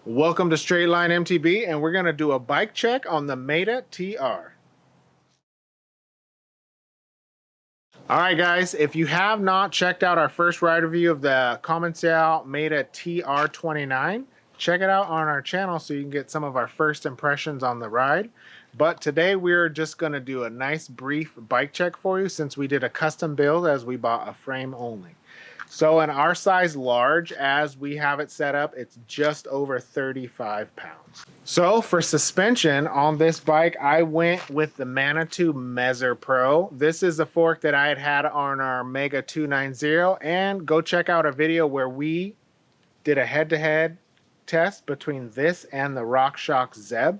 Welcome to Straight Line MTB, and we're going to do a bike check on the Meta TR. All right, guys, if you have not checked out our first ride review of the Commencal Meta TR29, check it out on our channel so you can get some of our first impressions on the ride. But today we're just going to do a nice brief bike check for you since we did a custom build as we bought a frame only. So in our size large, as we have it set up, it's just over 35 pounds. So for suspension on this bike, I went with the Manitou Mezzer Pro. This is a fork that I had on our Mega 290, and go check out a video where we did a head-to-head test between this and the RockShox Zeb.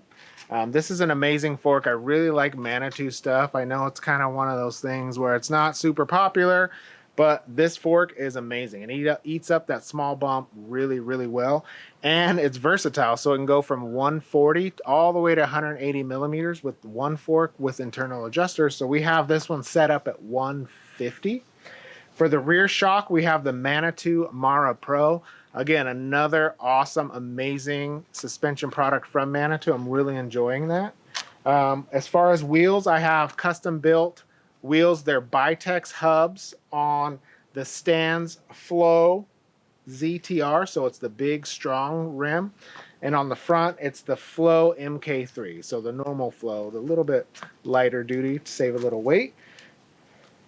This is an amazing fork. I really like Manitou stuff. I know it's kind of one of those things where it's not super popular, but this fork is amazing, and it eats up that small bump really, really well. And it's versatile, so it can go from 140 all the way to 180 millimeters with one fork with internal adjusters. So we have this one set up at 150. For the rear shock, we have the Manitou Mara Pro. Again, another awesome, amazing suspension product from Manitou. I'm really enjoying that. As far as wheels, I have custom built wheels. They're Bitex hubs on the Stans Flow ZTR, so it's the big strong rim, and on the front it's the Flow MK3, so the normal Flow, the little bit lighter duty to save a little weight.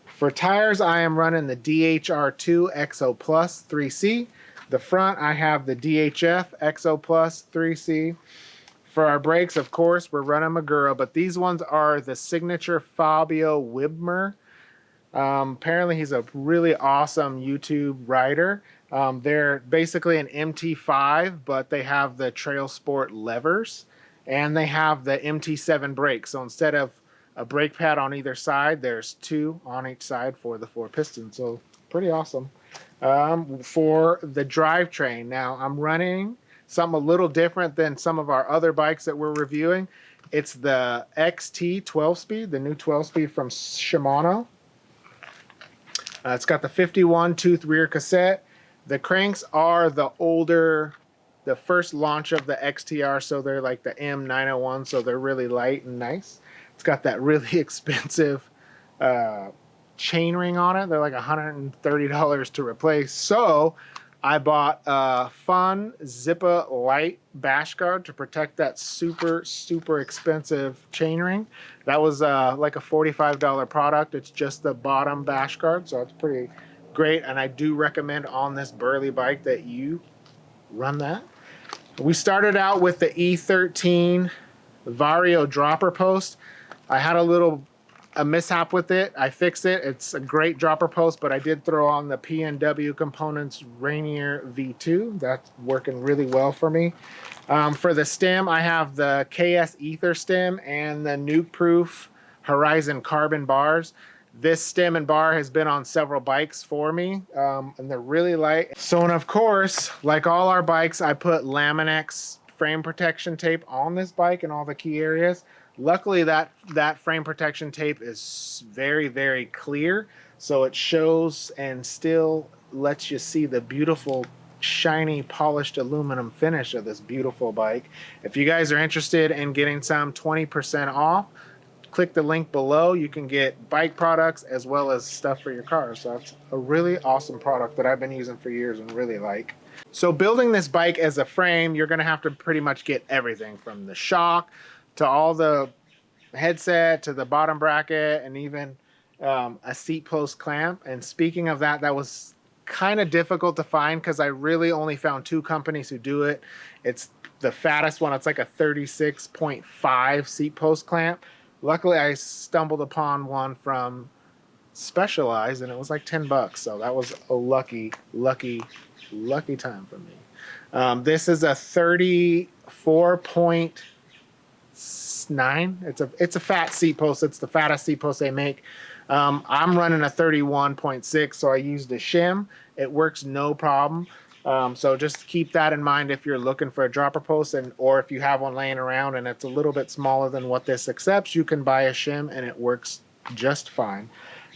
For tires, I am running the DHR2 XO Plus 3C. The front, I have the DHF XO Plus 3C. For our brakes, of course, we're running Magura, but these ones are the signature Fabio Wibmer. Apparently, he's a really awesome YouTube rider. They're basically an MT5, but they have the Trail Sport levers, and they have the MT7 brakes. So instead of a brake pad on either side, there's two on each side for the 4 pistons. So pretty awesome. For the drivetrain, now I'm running something a little different than some of our other bikes that we're reviewing. It's the XT 12-speed, the new 12-speed from Shimano. It's got the 51 tooth rear cassette. The cranks are the older, the first launch of the XTR, so they're like the M901, so they're really light and nice. It's got that really expensive chain ring on it. They're like $130 to replace. So I bought a fun Zippa light bash guard to protect that super, super expensive chain ring. That was like a $45 product. It's just the bottom bash guard, so it's pretty great. And I do recommend on this burly bike that you run that. We started out with the E13 Vario dropper post. I had a mishap with it. I fixed it. It's a great dropper post, but I did throw on the PNW Components Rainier V2. That's working really well for me. For the stem, I have the KS Ether stem and the Nuke Proof Horizon carbon bars. This stem and bar has been on several bikes for me, and they're really light. So, and of course, like all our bikes, I put Laminex frame protection tape on this bike in all the key areas. Luckily, that frame protection tape is very, very clear, so it shows and still lets you see the beautiful, shiny, polished aluminum finish of this beautiful bike. If you guys are interested in getting some 20% off, click the link below. You can get bike products as well as stuff for your car. So that's a really awesome product that I've been using for years and really like. So building this bike as a frame, you're going to have to pretty much get everything from the shock to all the headset to the bottom bracket and even a seat post clamp. And speaking of that, that was kind of difficult to find because I really only found 2 companies who do it. It's the fattest one. It's like a 36.5 seat post clamp. Luckily, I stumbled upon one from Specialized, and it was like $10. So that was a lucky time for me. This is a 34.9. It's a fat seat post. It's the fattest seat post they make. I'm running a 31.6, so I used a shim. It works no problem. So just keep that in mind if you're looking for a dropper post, or if you have one laying around and it's a little bit smaller than what this accepts, you can buy a shim and it works just fine.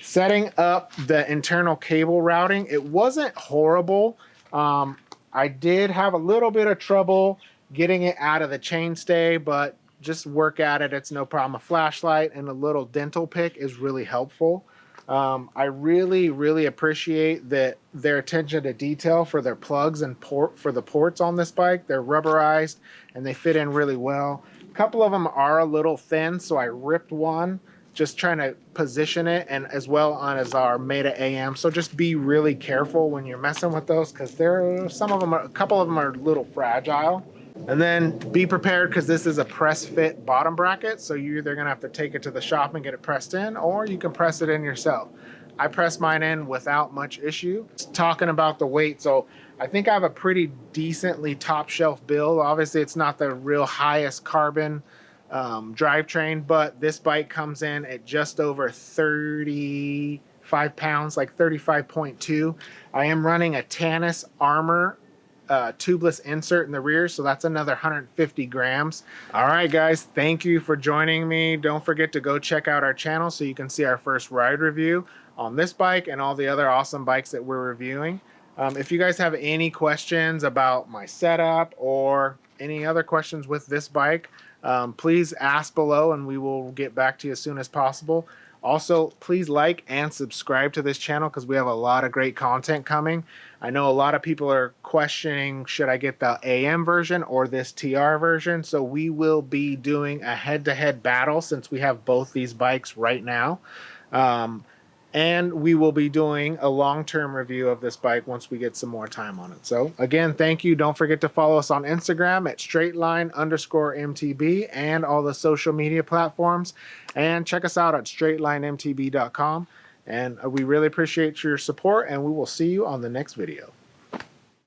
Setting up the internal cable routing, it wasn't horrible. I did have a little bit of trouble getting it out of the chainstay, but just work at it. It's no problem. A flashlight and a little dental pick is really helpful. I really appreciate their attention to detail for their plugs and for the ports on this bike. They're rubberized and they fit in really well. A couple of them are a little thin, so I ripped one just trying to position it, and as well on as our Meta AM. So just be really careful when you're messing with those, because a couple of them are a little fragile. And then be prepared, because this is a press fit bottom bracket, so you're either gonna have to take it to the shop and get it pressed in, or you can press it in yourself. I pressed mine in without much issue. Talking about the weight, so I think I have a pretty decently top shelf build. Obviously it's not the real highest carbon drivetrain, but this bike comes in at just over 35 pounds, like 35.2. I am running a Tannis Armor tubeless insert in the rear, so that's another 150 grams. All right, guys, thank you for joining me. Don't forget to go check out our channel so you can see our first ride review on this bike and all the other awesome bikes that we're reviewing. If you guys have any questions about my setup or any other questions with this bike, please ask below and we will get back to you as soon as possible. Also, please like and subscribe to this channel, because we have a lot of great content coming. I know a lot of people are questioning, should I get the AM version or this TR version? So we will be doing a head-to-head battle, since we have both these bikes right now. And we will be doing a long-term review of this bike once we get some more time on it. So again, thank you. Don't forget to follow us on Instagram at straightline_MTB and all the social media platforms. And check us out at straightlinemtb.com. And we really appreciate your support, and we will see you on the next video.